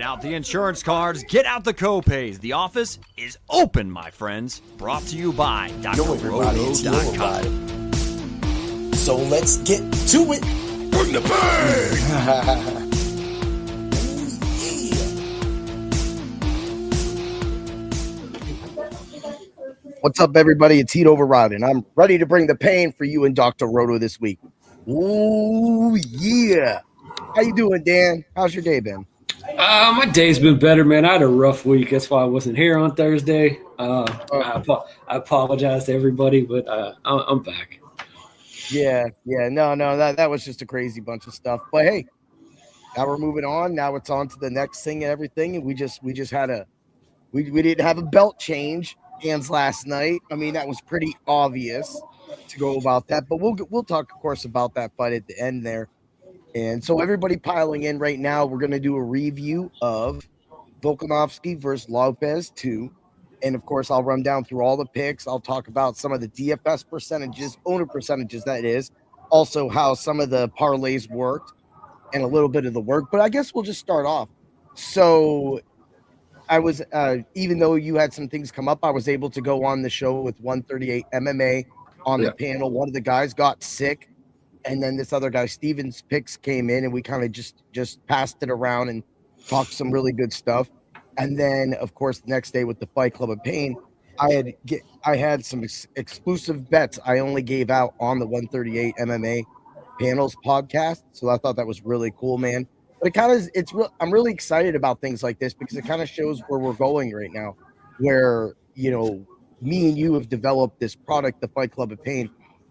out the insurance cards, get out the co-pays. The office is open, my friends. Brought to you by DrRoto.com. So let's get to it. Bring the pain! What's up, everybody? It's Heat Override, and I'm ready to bring the pain for you and Dr. Roto this week. Ooh, yeah. How you doing, Dan? How's your day been? My day's been better, man. I had a rough week. That's why I wasn't here on Thursday. I apologize to everybody, but I'm back. Yeah. No, that was just a crazy bunch of stuff. But hey, now we're moving on. Now it's on to the next thing and everything. And we just had we didn't have a belt change hands last night. I mean, that was pretty obvious to go about that. But we'll talk, of course, about that fight at the end there. And so everybody piling in right now, we're going to do a review of Volkanovski versus Lopes 2. And, of course, I'll run down through all the picks. I'll talk about some of the DFS percentages, owner percentages, that is. Also, how some of the parlays worked and a little bit of the work. But I guess we'll just start off. So I was, even though you had some things come up, I was able to go on the show with 138 MMA on the panel. One of the guys got sick. And then this other guy, Steven's picks, came in, and we kind of just passed it around and talked some really good stuff. And then, of course, the next day with the Fight Club of Pain, I had some exclusive bets I only gave out on the 138 MMA panels podcast. So I thought that was really cool, man. But I'm really excited about things like this because it kind of shows where we're going right now, where, you know, me and you have developed this product, the Fight Club of Pain,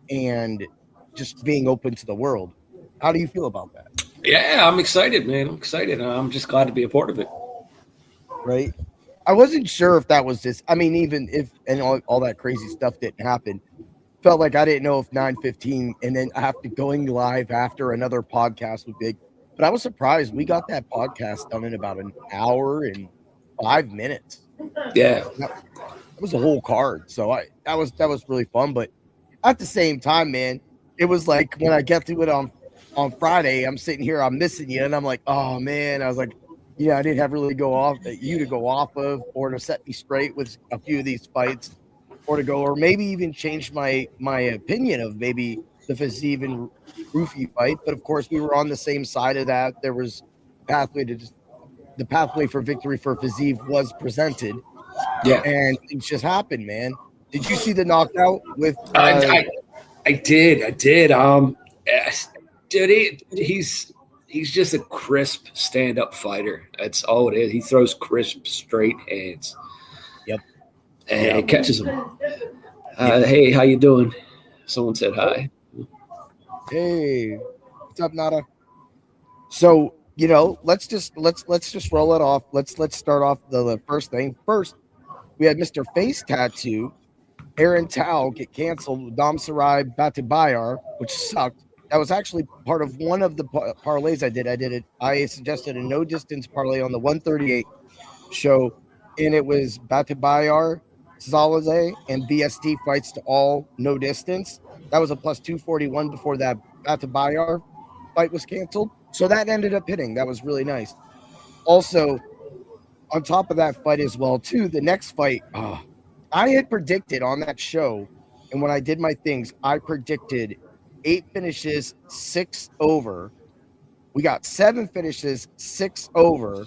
and just being open to the world. How do you feel about that? Yeah, I'm excited, man. I'm excited. I'm just glad to be a part of it. Right. I wasn't sure if that was just, I mean, even if, and all that crazy stuff didn't happen, felt like I didn't know if 9:15 and then after going live after another podcast would be, but I was surprised we got that podcast done in about an hour and 5 minutes. Yeah. That was a whole card. So that was really fun. But at the same time, man, it was like when I get to it on Friday, I'm sitting here, I'm missing you, and I'm like, oh man, I was like, yeah, I didn't have really go off of, or to set me straight with a few of these fights, or maybe even change my opinion of maybe the Fiziev and Rufi fight. But of course, we were on the same side of that. There was the pathway for victory for Fiziev was presented, and things just happened, man. Did you see the knockout with? I did. Dude, he's just a crisp stand-up fighter. That's all it is. He throws crisp, straight hands. Yep. And it catches him. Hey, how you doing? Someone said hi. Hey, what's up, Nada? So, you know, let's just roll it off. Let's start off the first thing. First, we had Mr. Face Tattoo, Aaron Tao get canceled, Dom Sarai Batibayar, which sucked. That was actually part of one of the parlays I did. I suggested a no distance parlay on the 138 show, and it was Batibayar, Zalazay, and BST fights to all no distance. That was a plus 241 before that Batibayar fight was canceled. So that ended up hitting. That was really nice. Also, on top of that fight as well, too, the next fight, I had predicted on that show, and when I did my things, I predicted 8 finishes, 6 over. We got 7 finishes, 6 over,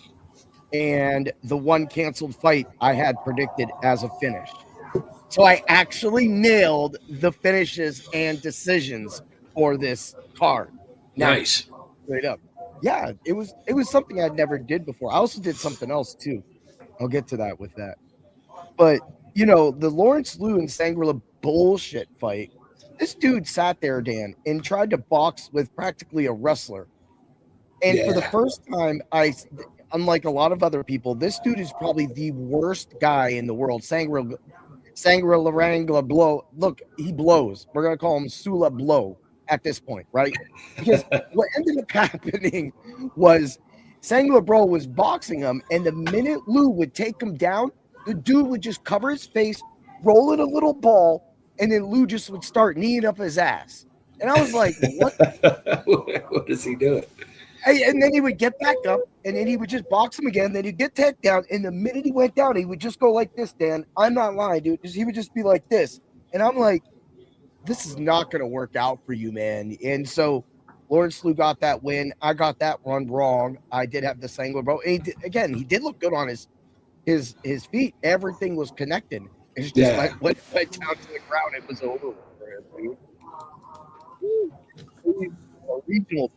and the one canceled fight I had predicted as a finish. So I actually nailed the finishes and decisions for this card. Nice. Straight up. Yeah, it was something I never did before. I also did something else too. I'll get to that with that. But you know, the Lawrence Liu and Sangrila bullshit fight, this dude sat there, Dan, and tried to box with practically a wrestler. And for the first time, unlike a lot of other people, this dude is probably the worst guy in the world. Sangrila Larangla Blow. Look, he blows. We're going to call him Sula Blow at this point, right? Because what ended up happening was Sangrila Bro was boxing him, and the minute Liu would take him down, the dude would just cover his face, roll in a little ball, and then Liu just would start kneeing up his ass. And I was like, what? What is he doing? And then he would get back up, and then he would just box him again. Then he'd get taken down. And the minute he went down, he would just go like this, Dan. I'm not lying, dude. He would just be like this. And I'm like, this is not going to work out for you, man. And so Lawrence Slew got that win. I got that one wrong. I did have the Sangler, bro. He did look good on his feet. Everything was connected. It's just went down to the ground. It was over for him, dude. Regional people.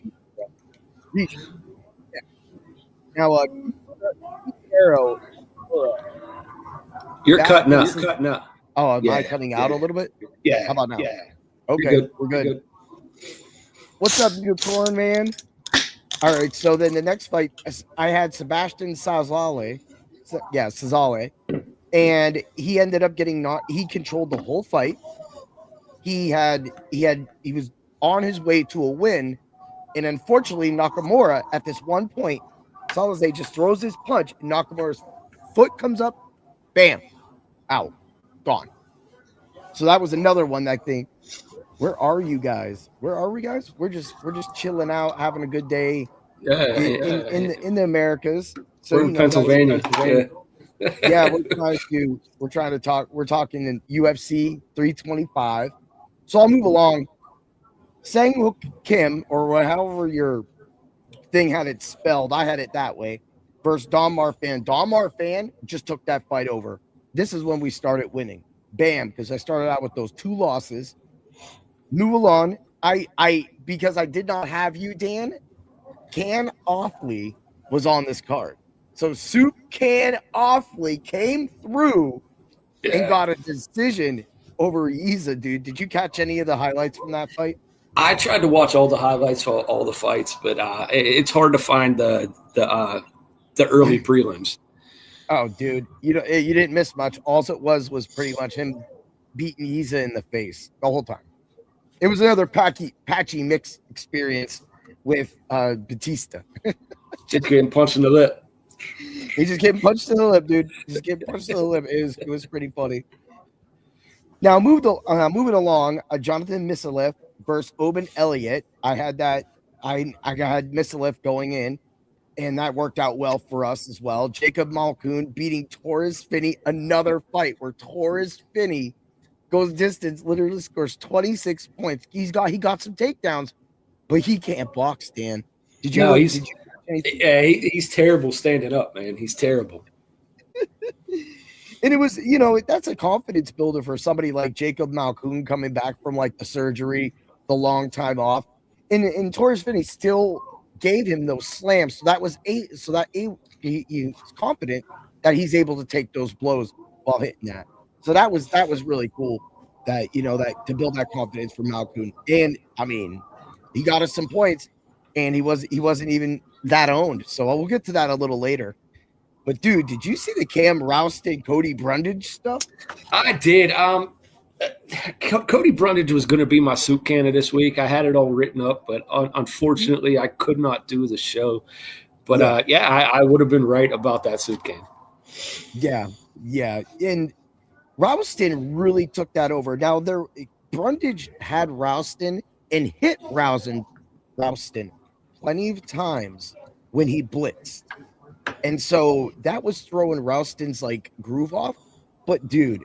Regional. Yeah. Now, Arrow. You're cutting up. You're cutting up. Oh, am I cutting out a little bit? Yeah. How about now? Yeah. Okay, we're good. What's up, you corn man? All right, so then the next fight, I had Sebastian Sazale. Sazale. And he ended up getting he controlled the whole fight. He was on his way to a win. And unfortunately, Nakamura at this one point, Sazale just throws his punch, and Nakamura's foot comes up, bam, out, gone. So that was another one, I think. Where are you guys? Where are we, guys? We're just chilling out, having a good day in the Americas. So we're in Pennsylvania. Yeah, we're trying to talk. We're talking in UFC 325. So I'll move along. Sang-Hook Kim, or however your thing had it spelled, I had it that way, versus Don Marfan. Don Marfan just took that fight over. This is when we started winning. Bam, because I started out with those 2 losses. Move on. Because I did not have you, Dan, Can Offley was on this card. So Soup Can Offley came through and got a decision over Iza, dude. Did you catch any of the highlights from that fight? I tried to watch all the highlights for all the fights, but it's hard to find the early prelims. Oh, dude, you didn't miss much. All it was pretty much him beating Iza in the face the whole time. It was another patchy mix experience with Batista. Just getting punched in the lip. He's just getting punched in the lip, dude. Just getting punched in the lip. It was pretty funny. Now moving along, Jonathan Misaliff versus Oben Elliott. I had that. I had Misaliff going in, and that worked out well for us as well. Jacob Malkoun beating Torres Finney. Another fight where Torres Finney goes distance, literally scores 26 points. He got some takedowns, but he can't box, Dan. Did you? He's terrible standing up, man. He's terrible. And it was, that's a confidence builder for somebody like Jacob Malkoun coming back from like the surgery, the long time off. And Torres Finney still gave him those slams. So that was he's confident that he's able to take those blows while hitting that. So that was really cool that to build that confidence for Malkoun. And I mean, he got us some points, and he wasn't even that owned. So we'll get to that a little later. But dude, did you see the Cam Rouston Cody Brundage stuff? I did. Cody Brundage was going to be my soup cannon this week. I had it all written up, but unfortunately, I could not do the show. But I would have been right about that soup can. Yeah, and Rouston really took that over. Now Brundage had Rouston and hit Rouston plenty of times when he blitzed. And so that was throwing Rouston's like groove off. But dude,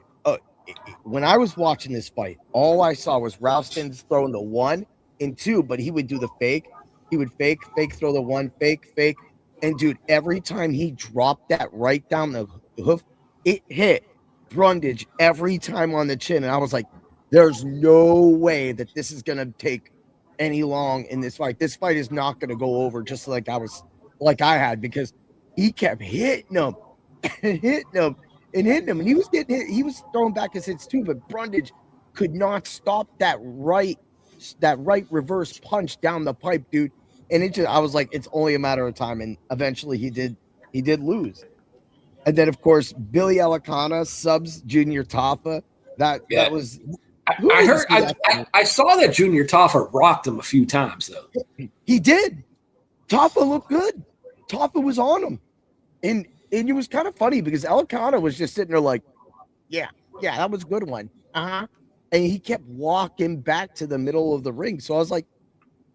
when I was watching this fight, all I saw was Rouston's throwing the 1 and 2, but he would do the fake. He would fake, throw the 1, fake. And dude, every time he dropped that right down the hoof, it hit Brundage every time on the chin. And I was like, there's no way that this is going to take any long in this fight. This fight is not going to go over just like I had, because he kept hitting him and hitting him. And he was getting hit. He was throwing back his hits too, but Brundage could not stop that right reverse punch down the pipe, dude. And I was like, it's only a matter of time. And eventually he did lose. And then of course, Billy Alicana subs Junior Tafa. That was. I saw that Junior Tafa rocked him a few times though. He did. Tafa looked good. Tafa was on him. And it was kind of funny because Alicana was just sitting there like, yeah, that was a good one. And he kept walking back to the middle of the ring. So I was like,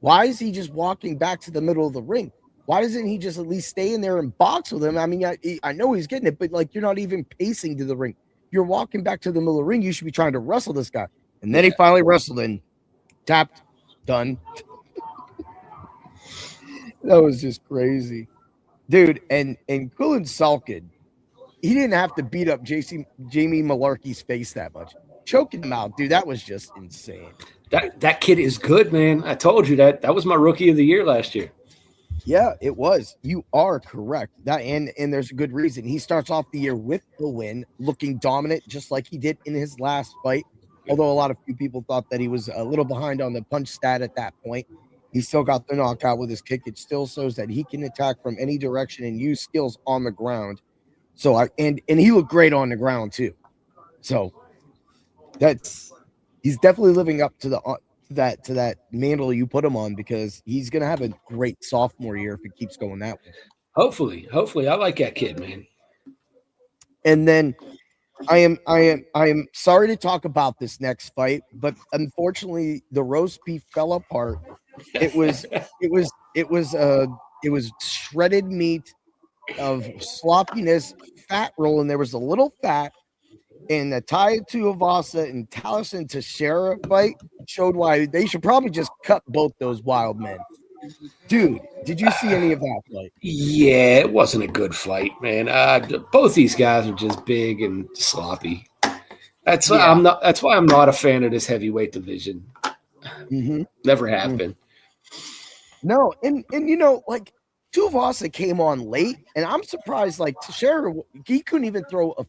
why is he just walking back to the middle of the ring? Why doesn't he just at least stay in there and box with him? I mean, I know he's getting it, but like you're not even pacing to the ring. You're walking back to the middle of the ring. You should be trying to wrestle this guy. And then he finally wrestled and tapped, done. That was just crazy. Dude, and Quillen Salkin, he didn't have to beat up Jamie Malarkey's face that much. Choking him out, dude, that was just insane. That kid is good, man. I told you that. That was my rookie of the year last year. Yeah, it was. You are correct. That and there's a good reason. He starts off the year with the win, looking dominant, just like he did in his last fight. Although a lot of few people thought that he was a little behind on the punch stat at that point. He still got the knockout with his kick. It still shows that he can attack from any direction and use skills on the ground. So and he looked great on the ground too. So he's definitely living up to that mantle you put him on, because he's gonna have a great sophomore year if it keeps going that way. Hopefully, I like that kid, man. And then I am sorry to talk about this next fight, but unfortunately the roast beef fell apart. It was shredded meat of sloppiness, fat roll, and there was a little fat. And the Tai Tuivasa and Taliesin Teixeira fight showed why they should probably just cut both those wild men. Dude, did you see any of that fight? Yeah, it wasn't a good fight, man. Both these guys are just big and sloppy. That's why I'm not a fan of this heavyweight division. Mm-hmm. Never have been. No, and you know, like Tuivasa came on late, and I'm surprised. Like Teixeira, he couldn't even throw a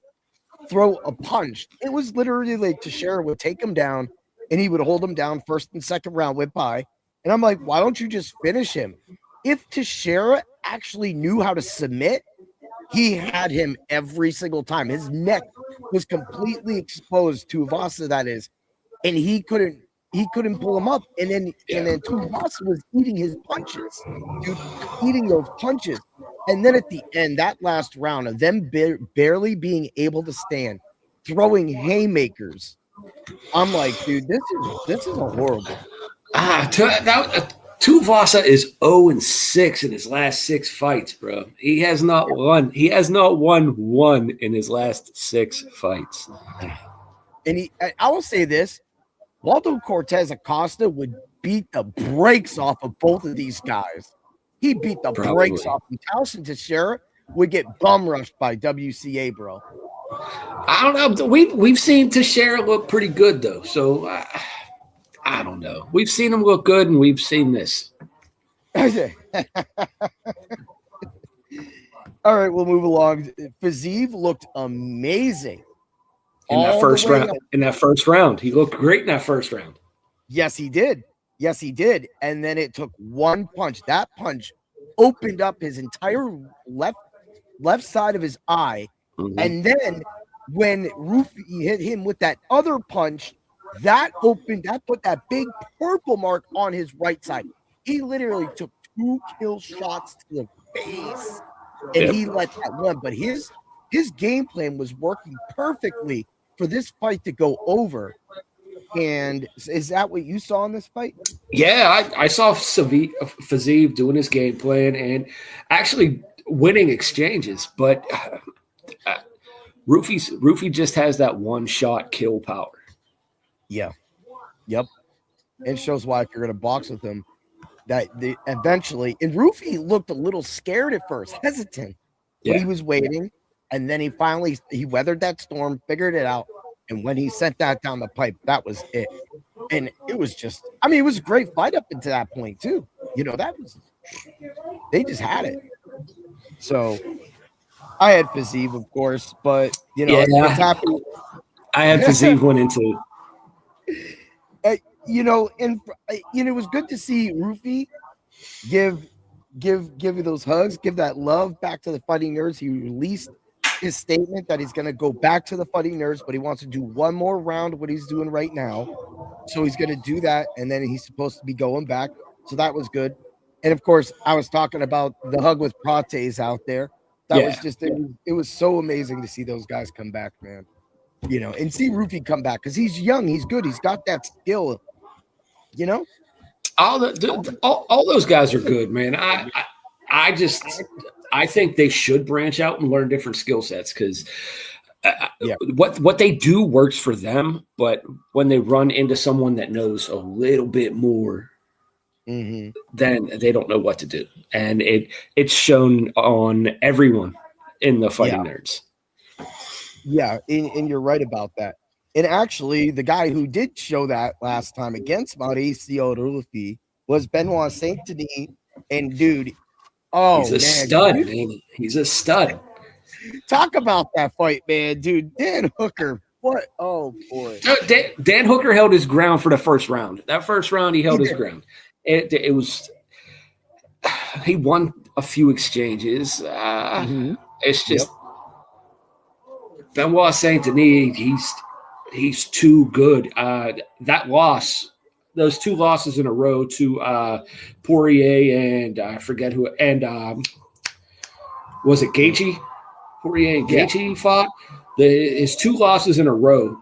punch. It was literally like Teixeira would take him down, and he would hold him down. First and second round went by, and I'm like, why don't you just finish him? If Teixeira actually knew how to submit, he had him every single time. His neck was completely exposed to Tuivasa, that is, and he couldn't pull him up. And then Tuivasa was eating his punches, dude, eating those punches. And then at the end, that last round of them barely being able to stand, throwing haymakers, I'm like, dude, this is a horrible. Tuivasa is 0-6 in his last 6 fights, bro. He has not won. He has not won one in his last 6 fights. And I will say this: Waldo Cortez Acosta would beat the brakes off of both of these guys. He beat the brakes off them. Taliesin Teixeira would get bum rushed by WCA, bro. I don't know. We've seen Teixeira look pretty good though, so I don't know. We've seen him look good, and we've seen this. All right, we'll move along. Fiziev looked amazing in that first round. He looked great in that first round. Yes, he did. And then it took one punch. That punch opened up his entire left side of his eye. Mm-hmm. And then when Rufi hit him with that other punch, that put that big purple mark on his right side. He literally took 2 kill shots to the face, and he let that one. But his game plan was working perfectly for this fight to go over. And is that what you saw in this fight? Yeah, I saw Fiziev doing his game plan and actually winning exchanges, but Rufi just has that one-shot kill power. Yeah. Yep. It shows why if you're going to box with him, that eventually, and Rufi looked a little scared at first, hesitant, but he was waiting, and then he weathered that storm, figured it out. And when he sent that down the pipe, that was it. And it was just, it was a great fight up until that point, too. You know, they just had it. So I had Fiziev, of course, but, you know, it's happy. I had Fiziev went into it was good to see Rufi give you those hugs, give that love back to the Fighting Nerds. He released his statement that he's going to go back to the Fighting Nerds, but he wants to do one more round of what he's doing right now. So he's going to do that, and then he's supposed to be going back. So that was good. And, of course, I was talking about the hug with Prates out there. That was just it was so amazing to see those guys come back, man. You know, and see Rufi come back because he's young, he's good, he's got that skill, you know? All those guys are good, man. I think they should branch out and learn different skill sets because Yeah. what they do works for them, but when they run into someone that knows a little bit more, Mm-hmm. then they don't know what to do, and it's shown on everyone in the Fighting Nerds. Yeah, and you're right about that. And actually, the guy who did show that last time against Mauricio Rufy was Benoit Saint Denis. And dude, He's a stud, man. He's a stud. Talk about that fight, man, dude. Dan Hooker, what? Oh boy, Dan Hooker held his ground for the first round. That first round, he held his ground. It was he won a few exchanges. It's just Benoit Saint Denis. He's too good. That loss, those two losses in a row to Poirier and I forget who, and was it Gaethje? Poirier and Gaethje fought. His two losses in a row.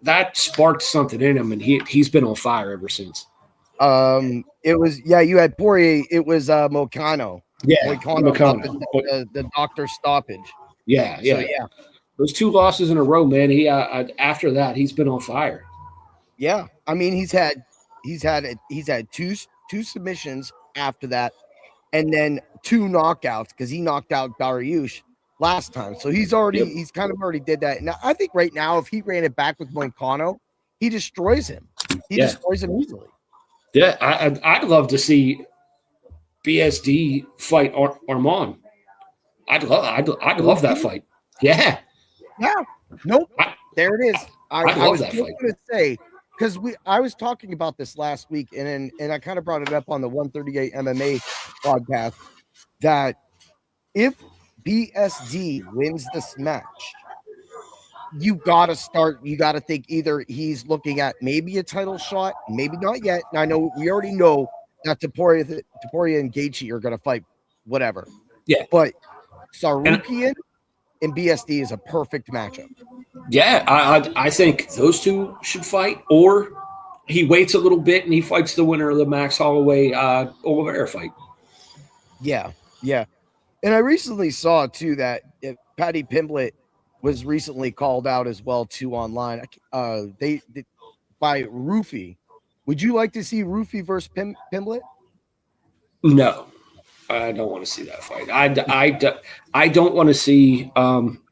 That sparked something in him, and he's been on fire ever since. It was you had Poirier. It was Moicano. Yeah, Moicano. The doctor stoppage. Yeah. So, yeah. Those two losses in a row, man. He after that, he's been on fire. Yeah, I mean he's had two submissions after that, and then two knockouts because he knocked out Dariush last time. So he's kind of already did that. Now I think right now if he ran it back with Moicano, he destroys him. He destroys him easily. Yeah, I'd love to see BSD fight Armand. I'd love that fight. Yeah. Yeah. Nope. There it is. I was that just fight. going to say because I was talking about this last week and I kind of brought it up on the 138 MMA podcast that if BSD wins this match, you got to think either he's looking at maybe a title shot, maybe not yet. And I know we already know that Topuria and Gaethje are going to fight whatever. Yeah. But Sarukian and BSD is a perfect matchup. Yeah, I think those two should fight, or he waits a little bit and he fights the winner of the Max Holloway Oliveira fight. Yeah. And I recently saw too that Paddy Pimblett was recently called out as well too online. They by Rufy. Would you like to see Rufy versus Pimblett? No, I don't want to see that fight. I don't want to see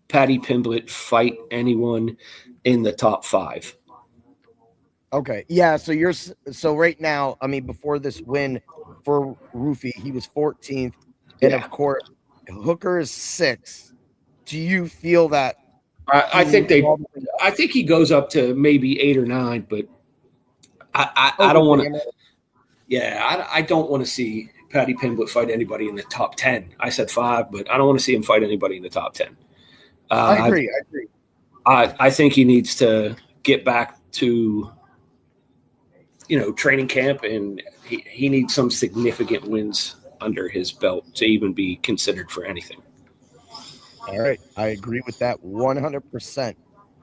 Paddy Pimblett fight anyone in the top 5. Okay, yeah. So right now, I mean, before this win for Rufy, he was 14th, and of course, Hooker is 6th. Do you feel that? I think he goes up to maybe 8 or 9, but I don't want to. Yeah, I don't want to see Paddy Pimblett fight anybody in the top 10. I said 5, but I don't want to see him fight anybody in the top 10. I agree. I think he needs to get back to, training camp, and he needs some significant wins under his belt to even be considered for anything. All right. I agree with that 100%.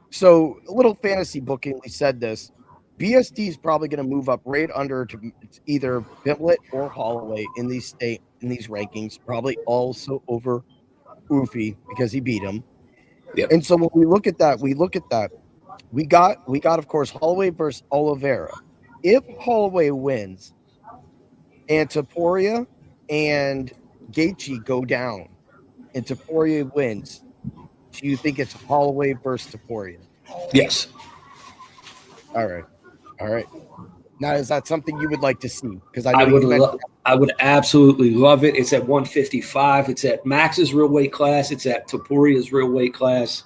So a little fantasy booking, we said this. BSD is probably going to move up right under to either Pimblett or Holloway in these rankings, probably also over Rufy because he beat him. Yep. And so when we look at that, we got of course Holloway versus Oliveira. If Holloway wins and Topuria and Gaethje go down and Topuria wins, do you think it's Holloway versus Topuria? Yes. All right. Now, is that something you would like to see? Because I would absolutely love it. It's at 155. It's at Max's real weight class. It's at Topuria's real weight class.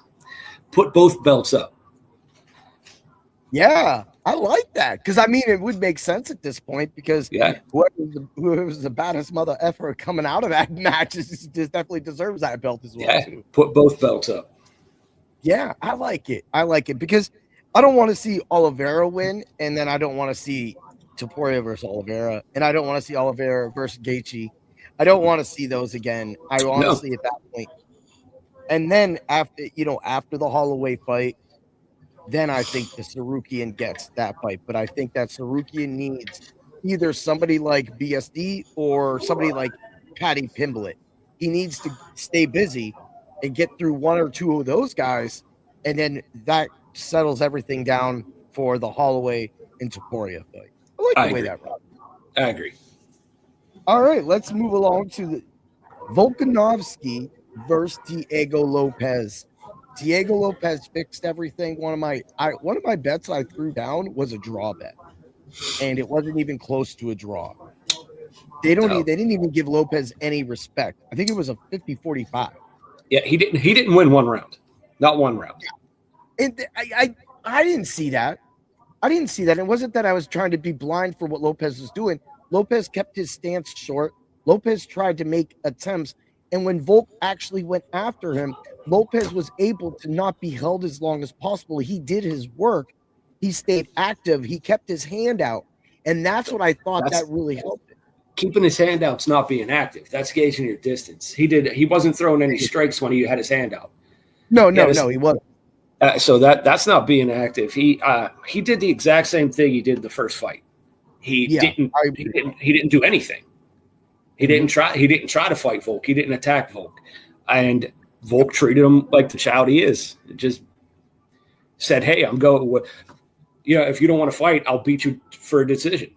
Put both belts up. Yeah, I like that. Because, I mean, it would make sense at this point because whoever's the baddest mother effer coming out of that match just definitely deserves that belt as well, too. Put both belts up. Yeah, I like it because I don't want to see Oliveira win, and then I don't want to see Topuria versus Oliveira, and I don't want to see Oliveira versus Gaethje. I don't want to see those again. I honestly at that point. And then after the Holloway fight, then I think the Sarukian gets that fight. But I think that Sarukian needs either somebody like BSD or somebody like Paddy Pimblett. He needs to stay busy and get through one or two of those guys, and then that settles everything down for the Holloway and Topuria fight. I like the way that runs. I agree. All right, let's move along to the Volkanovski versus Diego Lopes. Diego Lopes fixed everything. One of my bets I threw down was a draw bet, and it wasn't even close to a draw. They didn't even give Lopes any respect. I think it was a 50-45. Yeah, he didn't win one round. Not one round. And I didn't see that. It wasn't that I was trying to be blind for what Lopes was doing. Lopes kept his stance short. Lopes tried to make attempts. And when Volk actually went after him, Lopes was able to not be held as long as possible. He did his work. He stayed active. He kept his hand out. And that's what I thought that really helped him. Keeping his hand out's not being active. That's gauging your distance. He wasn't throwing any strikes when he had his hand out. No, he wasn't. So that's not being active. He did the exact same thing he did in the first fight. He didn't do anything. He didn't try to fight Volk. He didn't attack Volk. And Volk treated him like the child he is. Just said, "Hey, I'm going. If you don't want to fight, I'll beat you for a decision."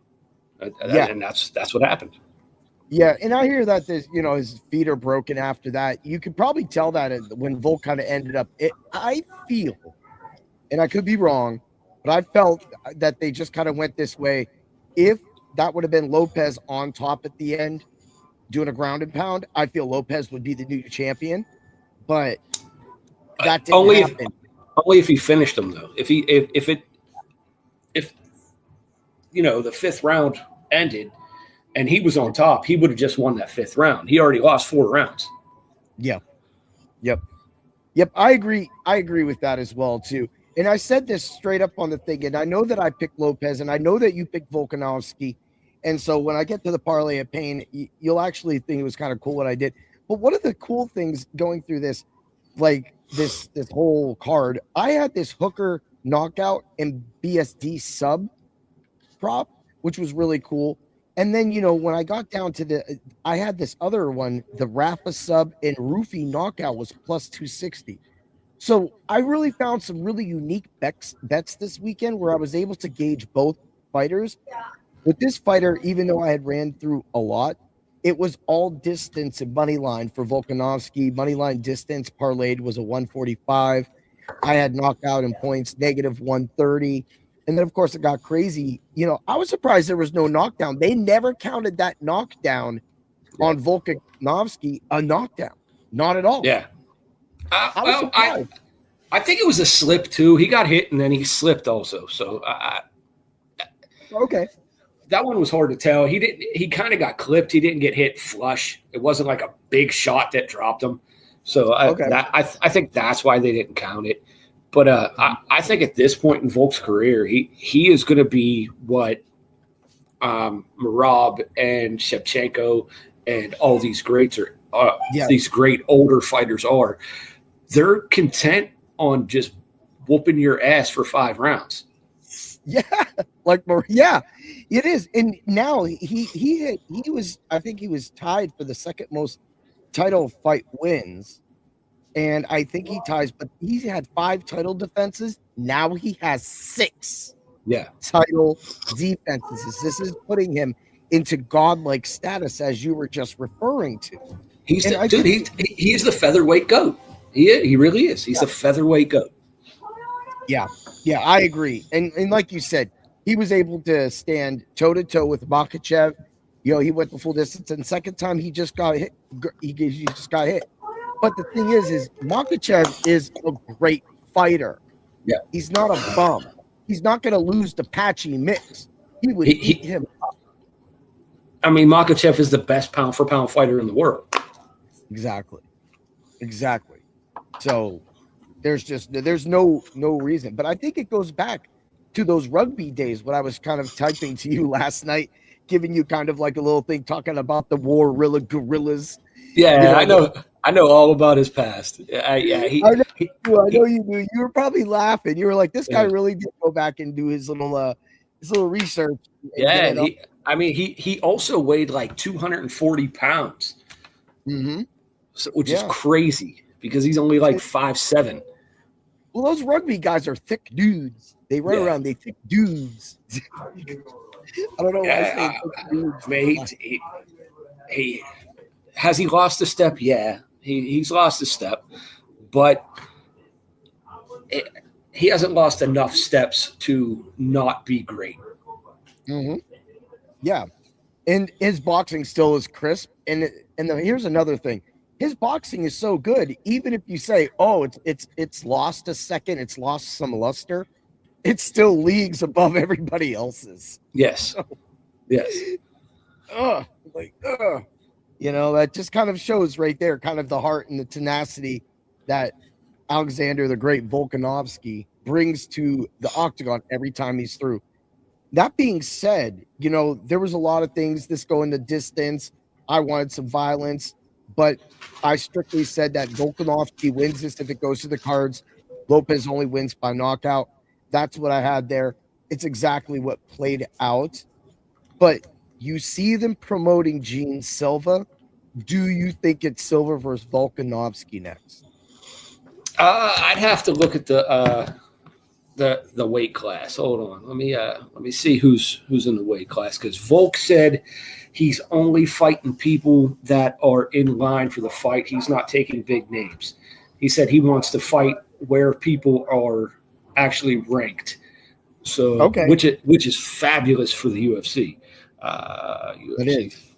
And that's what happened. Yeah, and I hear that his feet are broken after that. You could probably tell that when Volk kind of ended up. I feel, and I could be wrong, but I felt that they just kind of went this way. If that would have been Lopes on top at the end, doing a ground and pound, I feel Lopes would be the new champion. But that didn't happen. Only if he finished him, though. If the fifth round ended and he was on top, he would have just won that fifth round. He already lost 4 rounds. Yeah. Yep. I agree with that as well, too. And I said this straight up on the thing, and I know that I picked Lopes, and I know that you picked Volkanovski. And so when I get to the parlay of pain, you'll actually think it was kind of cool what I did. But one of the cool things going through this, like this whole card, I had this Hooker knockout and BSD sub prop, which was really cool. And then, when I got down to I had this other one, the Rafa sub and Roofy knockout was plus 260. So I really found some really unique bets this weekend where I was able to gauge both fighters. With this fighter, even though I had ran through a lot, it was all distance and money line for Volkanovski. Money line distance parlayed was a 145. I had knockout and points, negative 130. And then, of course, it got crazy. I was surprised there was no knockdown. They never counted that knockdown on Volkanovski a knockdown. Not at all. Yeah. I think it was a slip, too. He got hit, and then he slipped also. So, okay. That one was hard to tell. He kind of got clipped. He didn't get hit flush. It wasn't like a big shot that dropped him. So, I think that's why they didn't count it. But I think at this point in Volk's career, he is going to be what Merab and Shevchenko and all these greats are. These great older fighters are. They're content on just whooping your ass for 5 rounds. Yeah, it is. And now he was. I think he was tied for the second most title fight wins. And I think he ties, but he's had 5 title defenses. Now he has 6 title defenses. This is putting him into godlike status, as you were just referring to. He's the featherweight GOAT. He really is. He's a featherweight GOAT. Yeah, I agree. And like you said, he was able to stand toe-to-toe with Makhachev. He went the full distance. And second time, he just got hit. He just got hit. But the thing is Makhachev is a great fighter. Yeah. He's not a bum. He's not going to lose to Patchy Mix. He would eat him up. I mean, Makhachev is the best pound-for-pound fighter in the world. Exactly. So there's no reason. But I think it goes back to those rugby days when I was kind of typing to you last night, giving you kind of like a little thing talking about the gorillas. Yeah, I know all about his past. I know you do. You were probably laughing. You were like, "This guy really did go back and do his little research." Yeah, he also weighed like 240 pounds. Mm-hmm. So, which is crazy because he's only like 5'7". Well, those rugby guys are thick dudes. They run around. They thick dudes. I don't know why I say thick dudes. I mean, he has he lost a step? Yeah, he's lost a step, but he hasn't lost enough steps to not be great. Mm-hmm. Yeah, and his boxing still is crisp. And here's another thing: his boxing is so good. Even if you say, "Oh, it's lost a second, it's lost some luster," it's still leagues above everybody else's. Yes, So, yes. That just kind of shows right there, kind of the heart and the tenacity that Alexander the Great Volkanovski brings to the octagon every time he's through. That being said, there was a lot of things this going the distance. I wanted some violence, but I strictly said that Volkanovski wins this if it goes to the cards. Lopes only wins by knockout. That's what I had there. It's exactly what played out. But you see them promoting Gene Silva. Do you think it's Silva versus Volkanovski next? I'd have to look at the weight class. Hold on, let me see who's in the weight class, because Volk said he's only fighting people that are in line for the fight. He's not taking big names. He said he wants to fight where people are actually ranked. So, which is fabulous for the UFC. UFC. It is.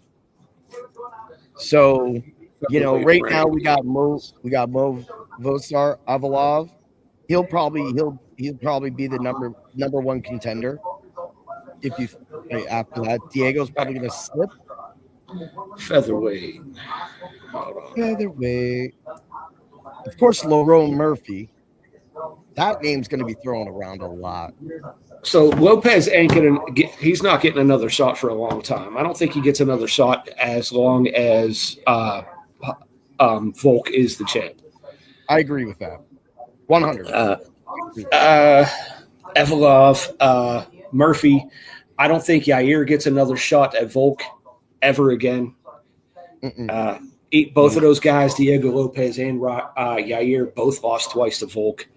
So, right now we got Mo Vosar Avalov. He'll probably be the number one contender. After that, Diego's probably going to slip. Featherweight. Of course, Lerone Murphy. That name's going to be thrown around a lot. So Lopes he's not getting another shot for a long time. I don't think he gets another shot as long as Volk is the champ. I agree with that. 100. Evolov, Murphy. I don't think Yair gets another shot at Volk ever again. Both of those guys, Diego Lopes and Yair, both lost twice to Volk.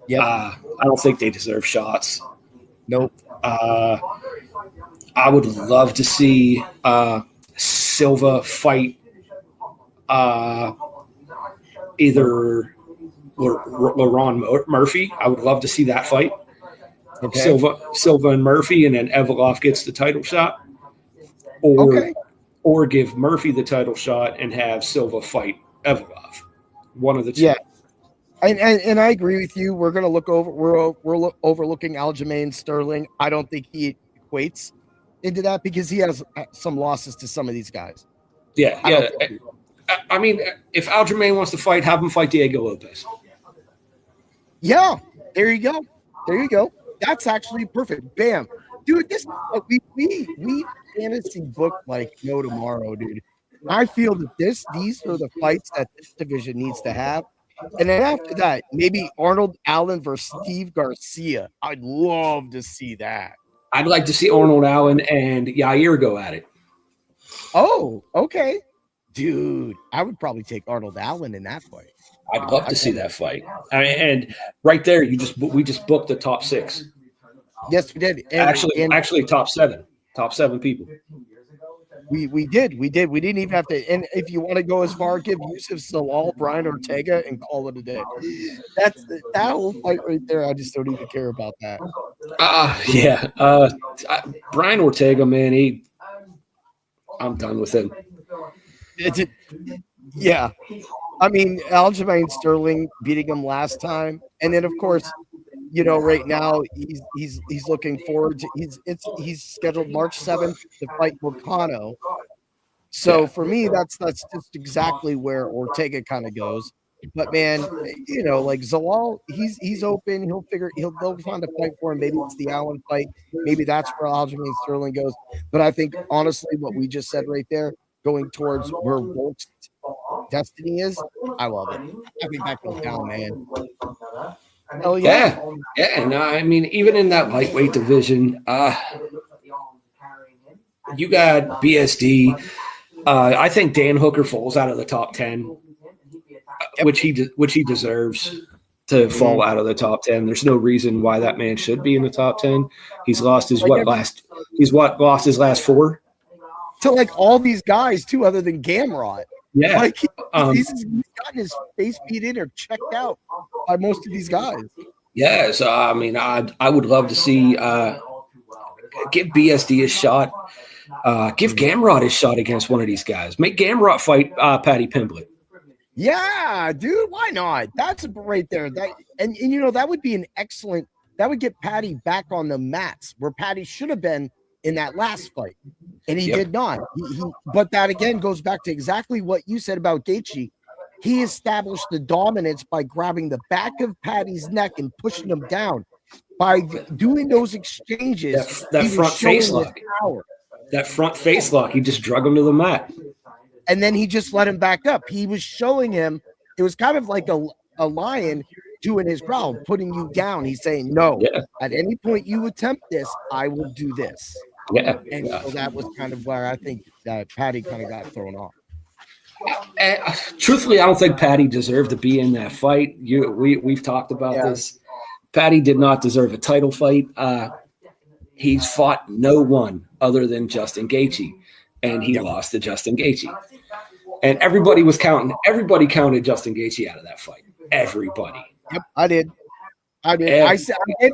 Yep. I don't think they deserve shots. Nope. I would love to see Silva fight either Lerone Murphy. I would love to see that fight. Okay. Silva and Murphy, and then Evolov gets the title shot. Or give Murphy the title shot and have Silva fight Evolov. One of the two. Yeah. And I agree with you. We're going to look over. We're overlooking Aljamain Sterling. I don't think he equates into that because he has some losses to some of these guys. Yeah. I mean, if Aljamain wants to fight, have him fight Diego Lopes. Yeah. There you go. That's actually perfect. Bam, dude. This we fantasy book like no tomorrow, dude. I feel that these are the fights that this division needs to have. And then after that, maybe Arnold Allen versus Steve Garcia. I'd love to see that. I'd like to see Arnold Allen and Yair go at it. Oh, okay. Dude, I would probably take Arnold Allen in that fight. I'd love to see that fight. And right there, we just booked the top 6. Yes, we did. Actually, top 7. Top 7 people. We did. We didn't even have to. And if you want to go as far, give Yusuf Zalal, Brian Ortega, and call it a day. That whole fight right there. I just don't even care about that. Brian Ortega, man, I'm done with him. Yeah. I mean, Aljamain Sterling beating him last time, and then of course, right now he's looking forward to he's scheduled March 7th to fight Volcano. So for me, that's just exactly where Ortega kind of goes. But man, like Zalal, he's open. They'll find a fight for him. Maybe it's the Allen fight. Maybe that's where Aljamain Sterling goes. But I think honestly, what we just said right there, going towards where Volk's destiny is, I love it. I think that goes down, man. Oh yeah. No, I mean, even in that lightweight division, you got BSD, I think Dan Hooker falls out of the top 10, which he deserves to fall out of the top 10. There's no reason why that man should be in the top 10. He's lost his lost his last 4 to like all these guys too, other than Gamrot. Yeah, like he's gotten his face beat in or checked out by most of these guys. Yeah, so I mean, I would love to see give BSD his shot. Give Gamrot his shot against one of these guys. Make Gamrot fight Paddy Pimblett. Yeah, dude, why not? That's right there. And you know, that would be an excellent. That would get Paddy back on the mats where Paddy should have been in that last fight, and he did not. But that again goes back to exactly what you said about Gaethje. He established the dominance by grabbing the back of Paddy's neck and pushing him down. By doing those exchanges, that front face lock. That front face lock, he just drug him to the mat. And then he just let him back up. He was showing him, it was kind of like a lion doing his growl, putting you down. He's saying, no, at any point you attempt this, I will do this. Yeah. And so that was kind of where I think that Paddy kind of got thrown off. Truthfully, I don't think Paddy deserved to be in that fight. We've talked about this. Paddy did not deserve a title fight. He's fought no one other than Justin Gaethje, and he lost to Justin Gaethje. And everybody counted Justin Gaethje out of that fight. Everybody. Yep, I did. I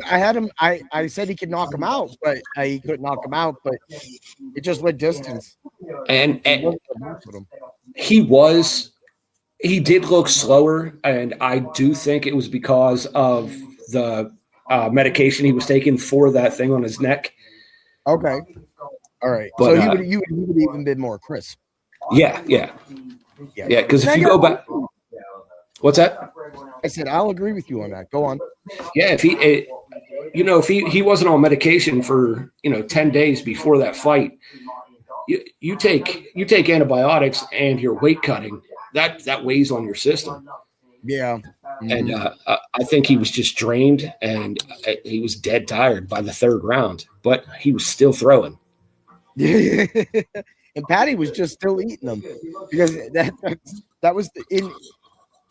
had him. I said he could knock him out, but he couldn't knock him out. But it just went distance. And he did look slower, and I do think it was because of the medication he was taking for that thing on his neck. Okay, all right. But, so he would even been more crisp. Yeah. Because if you go back, what's that? I said I'll agree with you on that. Go on. Yeah, if he wasn't on medication for 10 days before that fight, you take antibiotics and you're weight cutting, that weighs on your system. Yeah. And I think he was just drained, and he was dead tired by the 3rd round, but he was still throwing. And Paddy was just still eating them, because that was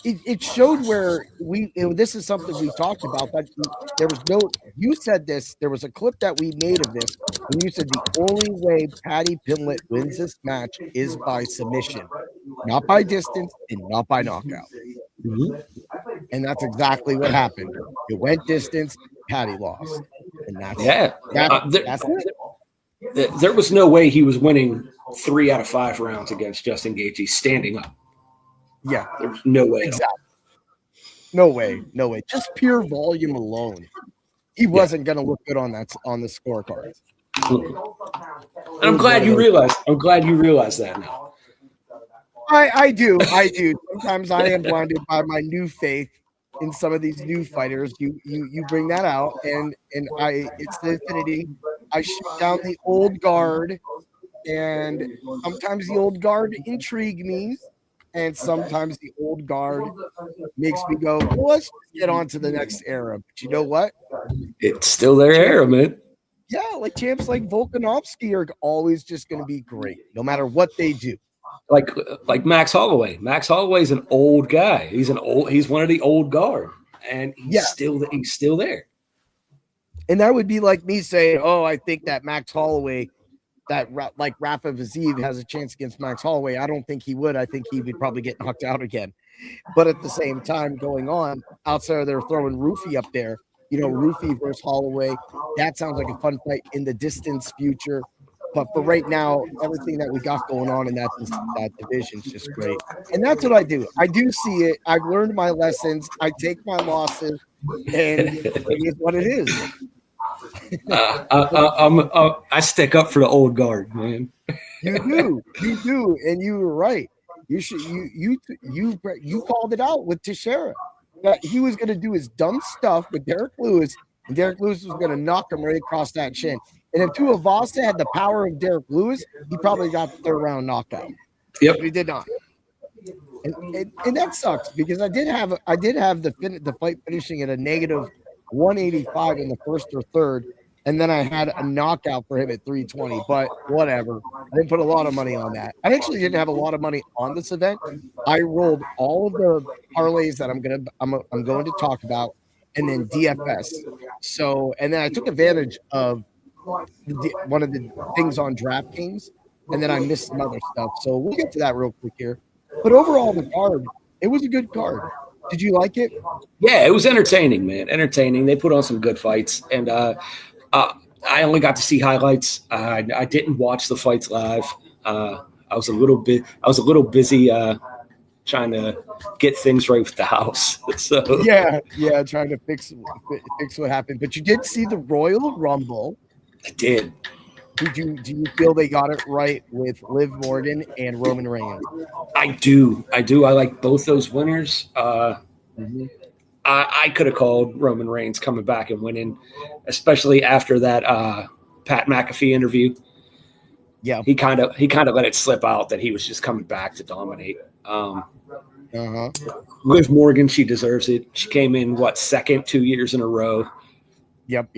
it showed where this is something we talked about, but there was you said this, there was a clip that we made of this, and you said the only way Paddy Pimblett wins this match is by submission, not by distance and not by knockout. Mm-hmm. And that's exactly what happened. It went distance, Paddy lost. And that's it. There was no way he was winning 3 out of 5 rounds against Justin Gaethje standing up. Yeah. There's no way. Exactly. No way. Just pure volume alone. He wasn't going to look good on the scorecards. And I'm glad you realize that now. I do. Sometimes I am blinded by my new faith in some of these new fighters. You bring that out, and it's the affinity. I shoot down the old guard, and sometimes the old guard intrigue me, and sometimes the old guard makes me go, well, let's get on to the next era. But you know what? It's still their era, man. Yeah, like champs like Volkanovski are always just going to be great, no matter what they do. Like Max Holloway. Max Holloway's an old guy. He's one of the old guard, and he's still there. And that would be like me saying, "Oh, I think that Max Holloway, like Rafa Vaziev has a chance against Max Holloway." I don't think he would. I think he would probably get knocked out again. But at the same time, going on outside, they're throwing Roofy up there. Roofy versus Holloway. That sounds like a fun fight in the distance future. But for right now, everything that we got going on in that division is just great. And that's what I do. I do see it. I've learned my lessons. I take my losses, and it is what it is. I stick up for the old guard, man. You do, and you were right. You called it out with Teixeira that he was going to do his dumb stuff with Derek Lewis, and Derek Lewis was going to knock him right across that chin. And if Tuivasa had the power of Derek Lewis, he probably got the 3rd round knockout. Yep, but he did not. And that sucks, because I did have the fight finishing at a negative 185 in the 1st or 3rd, And then I had a knockout for him at 320, but whatever. I didn't put a lot of money on that. I actually didn't have a lot of money on this event. I rolled all of the parlays that I'm going to talk about, and then DFS. So, and then I took advantage of one of the things on DraftKings, and then I missed some other stuff. So we'll get to that real quick here. But overall, the card, it was a good card. Did you like it? Yeah, it was entertaining, man. Entertaining. They put on some good fights, and I only got to see highlights. I didn't watch the fights live. I was a little busy trying to get things right with the house. So yeah, trying to fix what happened. But you did see the Royal Rumble. I did. Do you feel they got it right with Liv Morgan and Roman Reigns? I do. I like both those winners. I could have called Roman Reigns coming back and winning, especially after that Pat McAfee interview. Yeah, he kind of let it slip out that he was just coming back to dominate. Liv Morgan, she deserves it. She came in second 2 years in a row. Yep.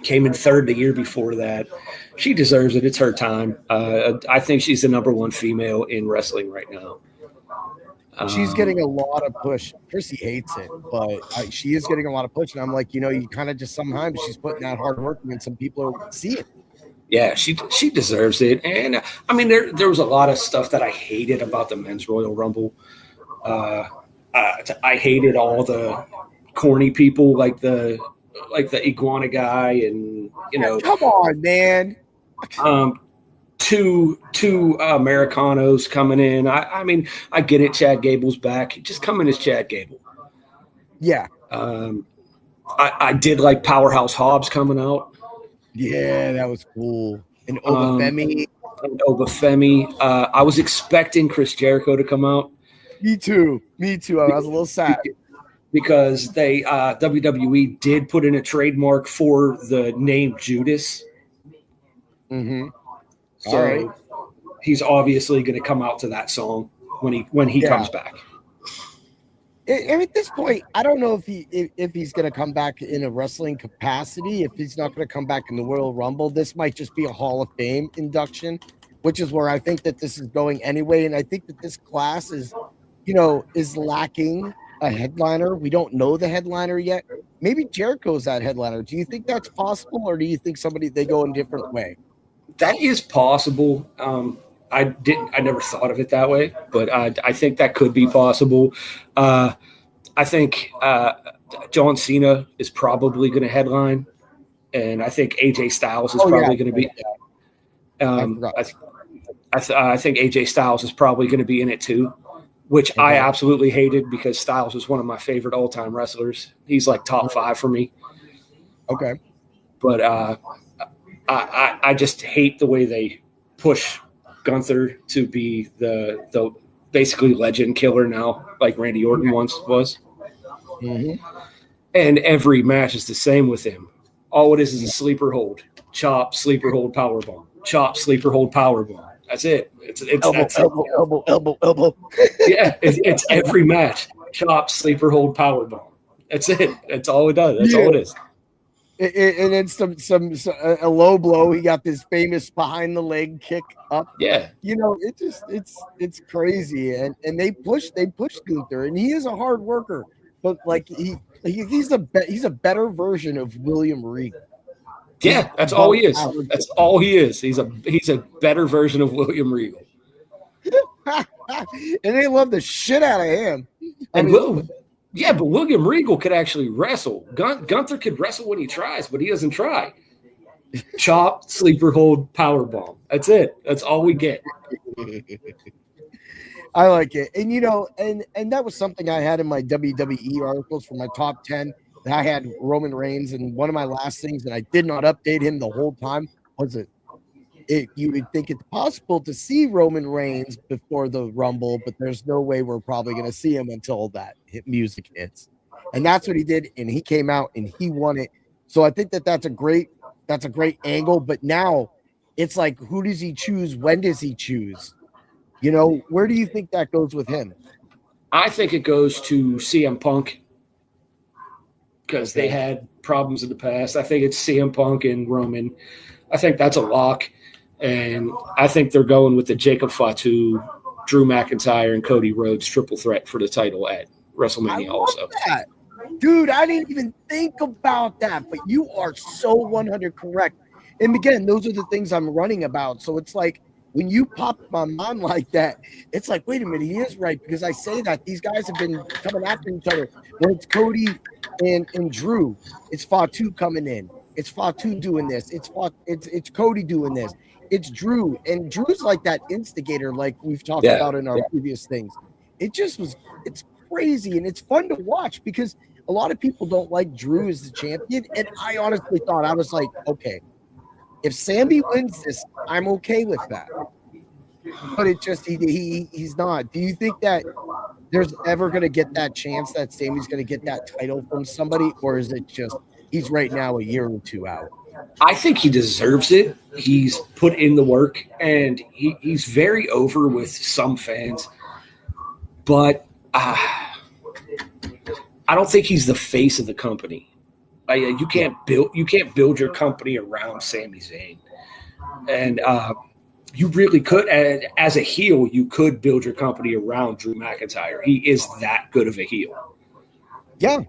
Came in third the year before that. She deserves it. It's her time. I think she's the number one female in wrestling right now. She's getting a lot of push. Chrissy hates it, but she is getting a lot of push. And I'm like, you kind of just sometimes she's putting that hard work and some people see it. Yeah, she deserves it. And I mean, there was a lot of stuff that I hated about the men's Royal Rumble. I hated all the corny people like the iguana guy, and come on, man. Two Americanos coming in. I mean, I get it. Chad Gable's back. Just come in as Chad Gable. Yeah. I did like Powerhouse Hobbs coming out. Yeah, that was cool. And Obafemi. I was expecting Chris Jericho to come out. Me too. I was a little sad. Because they WWE did put in a trademark for the name Judas. Mm-hmm. So all right. He's obviously going to come out to that song when he comes back. And at this point, I don't know if he's going to come back in a wrestling capacity. If he's not going to come back in the Royal Rumble, this might just be a Hall of Fame induction, which is where I think that this is going anyway. And I think that this class is lacking a headliner. We don't know the headliner yet. Maybe Jericho's that headliner. Do you think that's possible, or do you think they go in a different way? That is possible. I never thought of it that way, but I think that could be possible. I think John Cena is probably going to headline, and I think AJ Styles is probably going to be. I think AJ Styles is probably going to be in it too, which I absolutely hated because Styles is one of my favorite all-time wrestlers. He's like top 5 for me. Okay, but I just hate the way they push Gunther to be the basically legend killer now, like Randy Orton once was. Mm-hmm. And every match is the same with him. All it is a sleeper hold, chop, sleeper hold, powerbomb, chop, sleeper hold, powerbomb. That's it. It's elbow. Yeah, it's every match. Chop, sleeper hold, powerbomb. That's it. That's all it does. That's all it is. And then a low blow. He got this famous behind the leg kick up. Yeah, it's crazy. And they push Gunther, and he is a hard worker. But like he's a better version of William Regal. Yeah, that's all he is. That's all he is. He's a better version of William Regal. And they love the shit out of him. But William Regal could actually wrestle. Gunther could wrestle when he tries, but he doesn't try. Chop, sleeper hold, powerbomb. That's it. That's all we get. I like it. And and that was something I had in my WWE articles for my top 10. I had Roman Reigns, and one of my last things, and I did not update him the whole time, was you would think it's possible to see Roman Reigns before the Rumble, but there's no way we're probably going to see him until that music hits. And that's what he did, and he came out and he won it. So I think that's a great angle, but now it's like, who does he choose? When does he choose? Where do you think that goes with him? I think it goes to CM Punk. because they had problems in the past. I think it's CM Punk and Roman. I think that's a lock. And I think they're going with the Jacob Fatu, Drew McIntyre, and Cody Rhodes triple threat for the title at WrestleMania also. That. Dude, I didn't even think about that, but you are so 100 correct. And again, those are the things I'm running about. So it's like when you pop my mind like that, it's like, wait a minute, he is right, because I say that these guys have been coming after each other. When it's Cody and Drew, it's Fatu coming in. It's Fatu doing this. It's Cody doing this. It's Drew, and Drew's like that instigator, like we've talked about in our previous things. It's crazy, and it's fun to watch because a lot of people don't like Drew as the champion, and I honestly thought, I was like, okay, if Sammy wins this, I'm okay with that. But it just he's not. Do you think that there's ever going to get that chance that Sammy's going to get that title from somebody, or is it just he's right now a year or two out? I think he deserves it. He's put in the work, and he's very over with some fans. But I don't think he's the face of the company. You can't build your company around Sami Zayn, and you really could. As a heel, you could build your company around Drew McIntyre. He is that good of a heel. Yeah.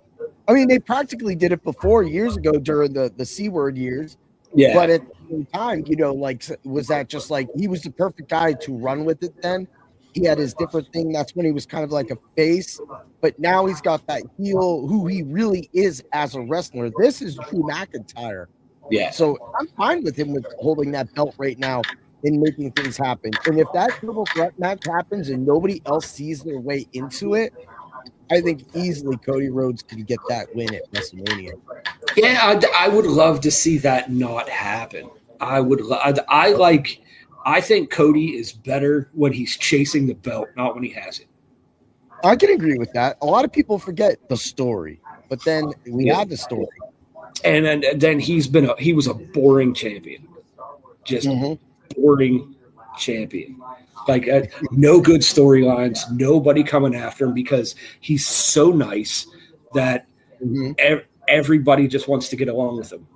I mean, they practically did it before years ago during the C word years. Yeah. But at the same time, like, was that just like he was the perfect guy to run with it then? He had his different thing. That's when he was kind of like a face. But now he's got that heel who he really is as a wrestler. This is Drew McIntyre. Yeah. So I'm fine with him with holding that belt right now and making things happen. And if that triple threat match happens and nobody else sees their way into it, I think easily Cody Rhodes can get that win at WrestleMania. Yeah, I would love to see that not happen. I think Cody is better when he's chasing the belt, not when he has it. I can agree with that. A lot of people forget the story, but then we have the story. And then he was a boring champion. Just boring champion. Like no good storylines, nobody coming after him because he's so nice that everybody just wants to get along with him.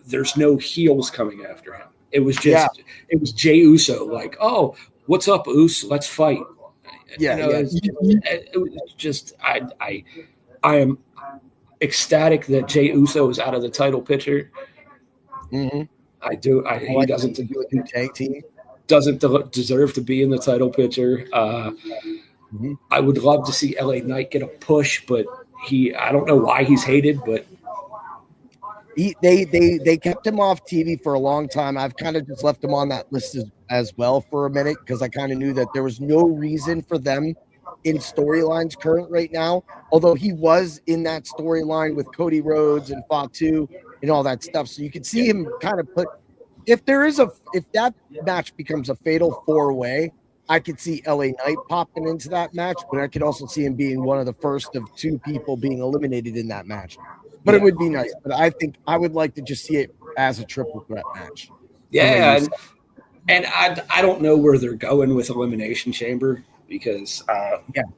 There's no heels coming after him. It was just it was Jey Uso like, oh, what's up, Uso? Let's fight. It was just I am ecstatic that Jey Uso is out of the title picture. I do. He doesn't do a new tag team. Doesn't deserve to be in the title picture. I would love to see LA Knight get a push, but I don't know why he's hated, but they kept him off TV for a long time. I've kind of just left him on that list as well for a minute because I kind of knew that there was no reason for them in storylines current right now, although he was in that storyline with Cody Rhodes and Fatu and all that stuff. So you could see him kind of put, if that match becomes a fatal 4-way, I could see LA Knight popping into that match, but I could also see him being one of the first of 2 people being eliminated in that match. But it would be nice. But I think I would like to just see it as a triple threat match. Yeah. And I don't know where they're going with Elimination Chamber because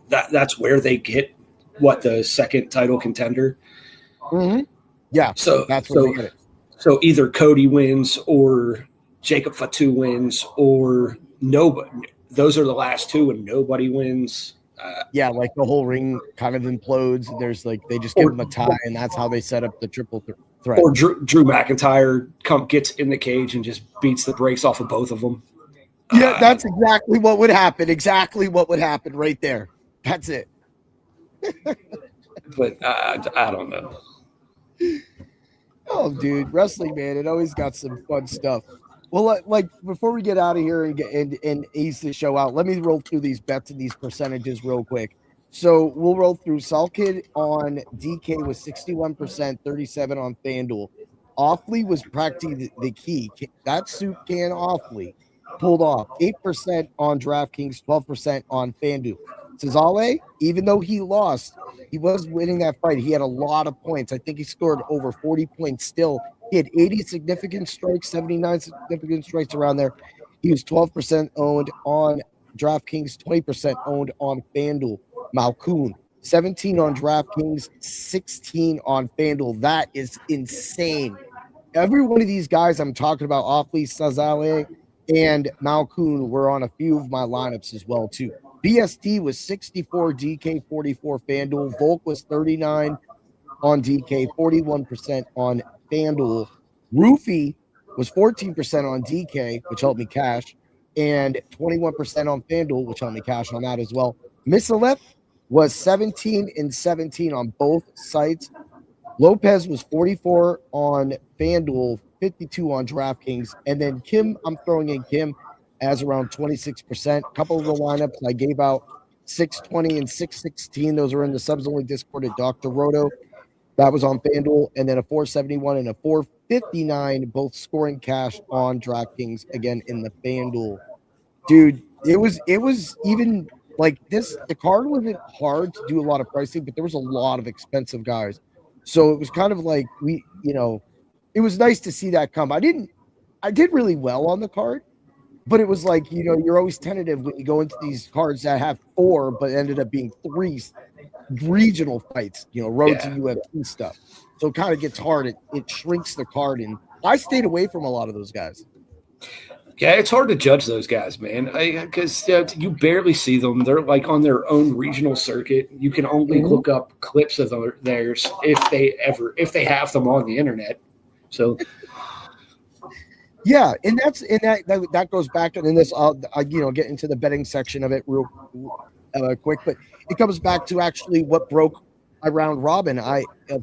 that's where they get the second title contender. Yeah. So that's where they get it. So either Cody wins or Jacob Fatu wins or nobody. Those are the last 2 and nobody wins. Like the whole ring kind of implodes. There's like they just give them a tie and that's how they set up the triple threat. Or Drew McIntyre gets in the cage and just beats the brakes off of both of them. Yeah, that's exactly what would happen. Exactly what would happen right there. That's it. But I don't know. Oh, dude, wrestling, man, it always got some fun stuff. Well, like before we get out of here and ease the show out, let me roll through these bets and these percentages real quick. So we'll roll through. Salkid on DK was 61%, 37 on FanDuel. Offley was practically the key. That soup can Offley pulled off 8% on DraftKings, 12% on FanDuel. Cesale, even though he lost, he was winning that fight. He had a lot of points. I think he scored over 40 points still. He had 80 significant strikes, 79 significant strikes around there. He was 12% owned on DraftKings, 20% owned on FanDuel. Malkoun, 17 on DraftKings, 16 on FanDuel. That is insane. Every one of these guys I'm talking about, Offley, Sazale, and Malkoon, were on a few of my lineups as well, too. BSD was 64, DK 44, FanDuel. Volk was 39 on DK, 41% on FanDuel. Roofy was 14% on DK, which helped me cash, and 21% on FanDuel, which helped me cash on that as well. Missalef was 17 and 17 on both sites. Lopes was 44 on FanDuel, 52 on DraftKings. And then Kim, I'm throwing in Kim as around 26%. A couple of the lineups I gave out 620 and 616. Those are in the subs only Discord at Dr. Roto. That was on FanDuel. And then a 471 and a 459, both scoring cash on DraftKings, again in the FanDuel. Dude, it was even like this. The card wasn't hard to do a lot of pricing, but there was a lot of expensive guys. So it was kind of like it was nice to see that come. I did really well on the card, but it was like, you're always tentative when you go into these cards that have 4, but ended up being 3 regional fights, road to UFC stuff. So it kind of gets hard. It shrinks the card. And I stayed away from a lot of those guys. Yeah, it's hard to judge those guys, man, because you barely see them. They're like on their own regional circuit. You can only look up clips of theirs if they have them on the internet. So, yeah, and that goes back to, and this I'll get into the betting section of it real quick, but it comes back to actually what broke my round robin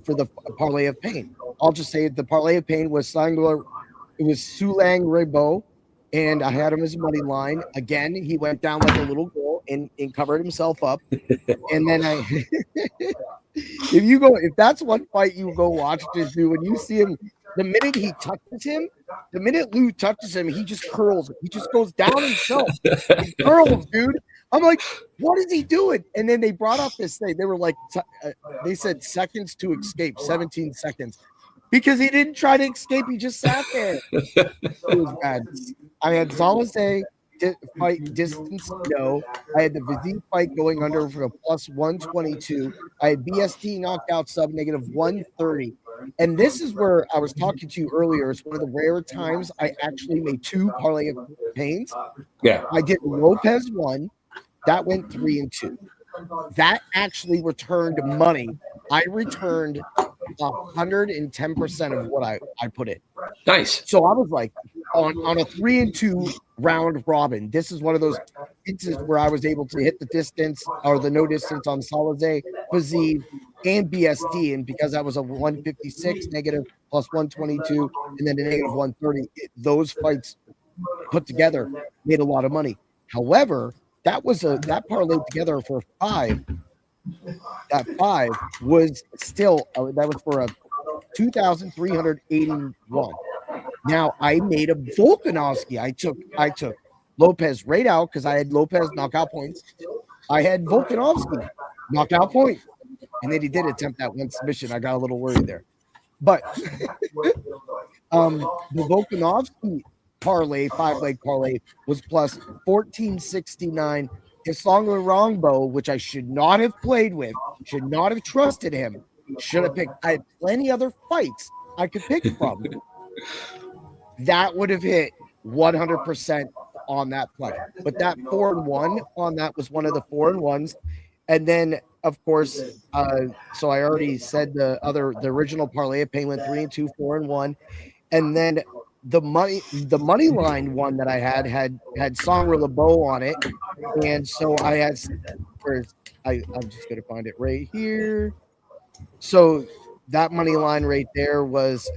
for the parlay of pain. I'll just say the parlay of pain was Sulang Rebo. And I had him as a money line. Again, he went down like a little girl and covered himself up. And then if that's one fight you go watch this dude, when you see him, the minute Lou touches him, he just curls. He just goes down himself. He curls, dude. I'm like, what is he doing? And then they brought up this thing. They were like, they said seconds to escape, 17 seconds. Because he didn't try to escape. He just sat there. It was bad. I had Zalazay fight distance, no. I had the Vizzy fight going under for a plus 122. I had BST knockout sub negative 130. And this is where I was talking to you earlier. It's one of the rare times I actually made 2 parlay of pains. Yeah. I did Lopes 1. That went 3 and 2. That actually returned money. I returned 110% of what I put in. Nice. So I was like, on a 3 and 2 round robin, this is one of those instances where I was able to hit the distance or the no distance on Salazay, Fazeev, and BSD. And because that was a 156 negative plus 122 and then a negative 130, those fights put together made a lot of money. However, that parlayed together for 5. That 5 was still that was for a 2,381. Now I made a Volkanovski. I took Lopes right out because I had Lopes knockout points. I had Volkanovski knockout point, and then he did attempt that one submission. I got a little worried there, but the Volkanovski parlay, 5-leg parlay, was plus 1469. Isonga Rongbo, which I should not have played with, should not have trusted him, should have picked. I had plenty other fights I could pick from. That would have hit 100% on that play. But that 4-1 on that was one of the 4-1s. And then, of course, so I already said the original parlay of pain went 3 and 2, 4-1. And then the money line one that I had Songra LeBeau on it, and so I had. I'm just gonna find it right here. So that money line right there was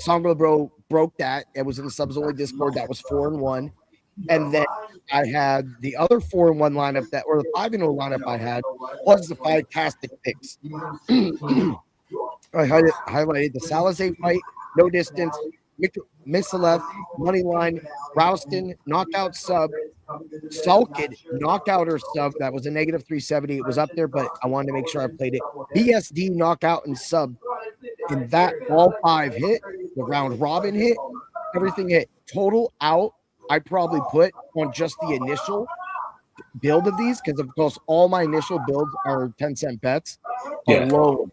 Songra LeBeau broke that. It was in the subs only Discord. That was 4-1, and then I had the other 4-1 lineup or the 5-0 lineup I had was the 5 tastic picks. I highlighted the Salazay fight, no distance. Missalef, Moneyline, Rouston, knockout sub, Sulkid, knockout or sub. That was a negative 370. It was up there, but I wanted to make sure I played it. BSD, knockout, and sub. And that all 5 hit. The round robin hit. Everything hit. Total out, I probably put on just the initial build of these, because of course all my initial builds are 10-cent bets Yeah. alone.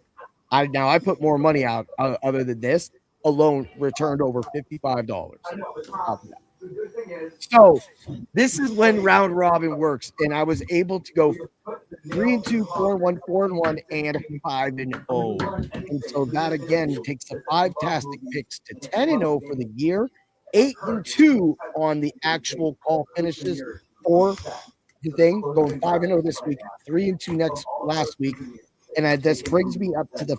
I put more money out other than this alone returned over $55 off of that. So this is when round robin works, and I was able to go 3-2, 4-1, 4-1, and 5-0. And so that again takes the 5 tastic picks to 10-0 for the year, 8-2 on the actual call finishes for the thing, going 5-0 this week, 3-2 last week, and this brings me up to the.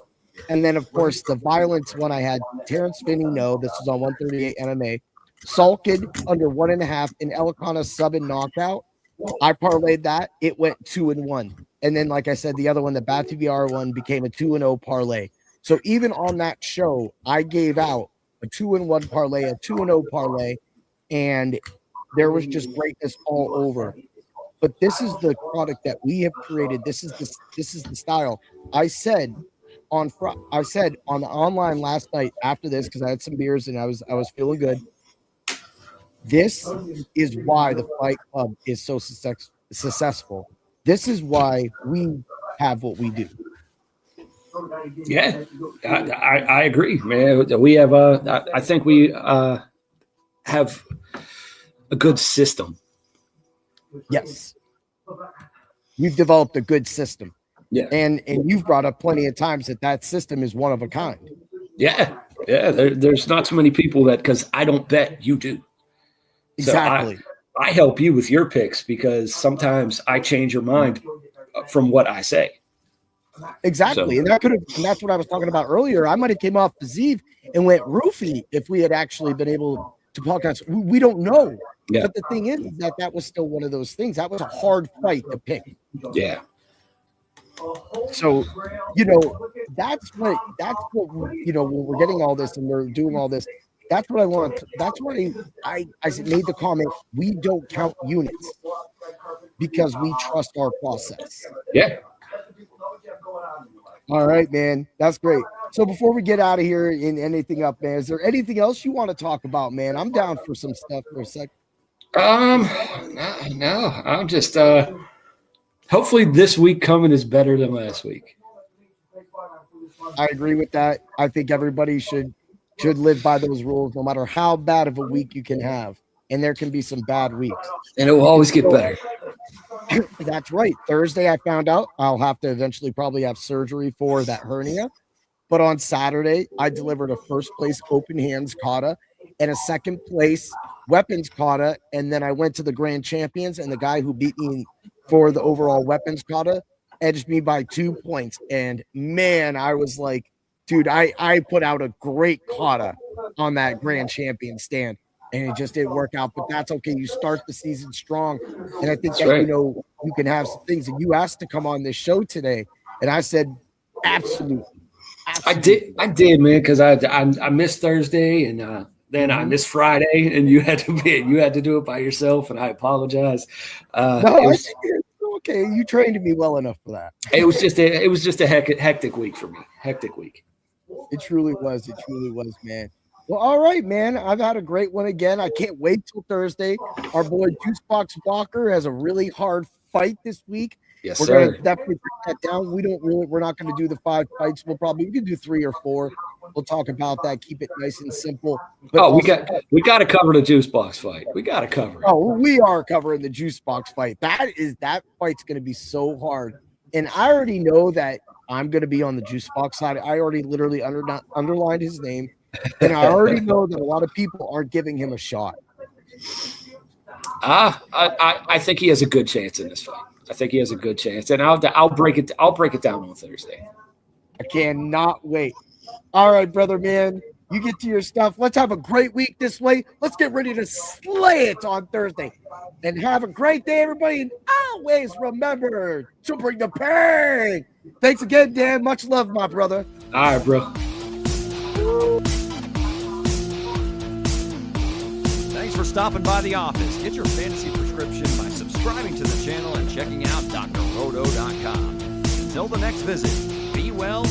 And then, of course, the violence one I had Terrence Finney, no, this was on 138 MMA. Salkid under 1.5 and Elikana sub and knockout. I parlayed that. It went 2-1. And then, like I said, the other one, the Bat TVR one, became a 2-0 parlay. So even on that show, I gave out a 2-1 parlay, a 2-0 parlay, and there was just greatness all over. But this is the product that we have created. This is the style. I said on the online last night after this, because I had some beers and I was feeling good. This is why the Fight Club is so successful. This is why we have what we do. Yeah, I agree, man. We have I think we have a good system. Yes, we've developed a good system. Yeah, and you've brought up plenty of times that system is one of a kind. Yeah. There's not too many people that, because I don't bet, you do. Exactly. So I help you with your picks because sometimes I change your mind from what I say. Exactly. So. And that's what I was talking about earlier. I might have came off the Zeev and went roofie if we had actually been able to podcast. We don't know. Yeah. But the thing is that was still one of those things. That was a hard fight to pick. Yeah. So, that's what when we're getting all this and we're doing all this, that's what I want. That's why I made the comment, we don't count units because we trust our process. Yeah. All right, man. That's great. So before we get out of here and anything up, man, is there anything else you want to talk about, man? I'm down for some stuff for a sec. No, I'm just hopefully this week coming is better than last week. I agree with that. I think everybody should live by those rules, no matter how bad of a week you can have. And there can be some bad weeks. And it will always get better. That's right. Thursday, I found out I'll have to eventually probably have surgery for that hernia. But on Saturday, I delivered a first place open hands kata and a second place weapons kata. And then I went to the grand champions, and the guy who beat me for the overall weapons kata edged me by 2 points. And man, I was like, dude, I put out a great kata on that grand champion stand, and it just didn't work out. But that's okay. You start the season strong, and I think that you can have some things. And you asked to come on this show today, and I said absolutely. I did, man, because I missed Thursday, and then I missed Friday, and you had to do it by yourself, and I apologize. Okay, you trained me well enough for that. It was just a hectic week for me. Hectic week. It truly was. It truly was, man. Well, all right, man. I've had a great one again. I can't wait till Thursday. Our boy Juicebox Walker has a really hard fight this week. Yes, we're sir. Gonna definitely break that down. We're not going to do the 5 fights. We can do 3 or 4. We'll talk about that. Keep it nice and simple. But we got to cover the Juicebox fight. We got to cover it. Oh, we are covering the Juicebox fight. That fight's going to be so hard. And I already know that I'm going to be on the Juicebox side. I already literally underlined his name. And I already know that a lot of people aren't giving him a shot. I think he has a good chance in this fight. I think he has a good chance, and I'll break it down on Thursday. I cannot wait. All right, brother, man, you get to your stuff. Let's have a great week this way. Let's get ready to slay it on Thursday, and have a great day, everybody. And always remember to bring the pain. Thanks again, Dan. Much love, my brother. All right, bro. Thanks for stopping by the office. Get your fantasy prescription by subscribing to the channel and checking out drroto.com. Until the next visit, be well,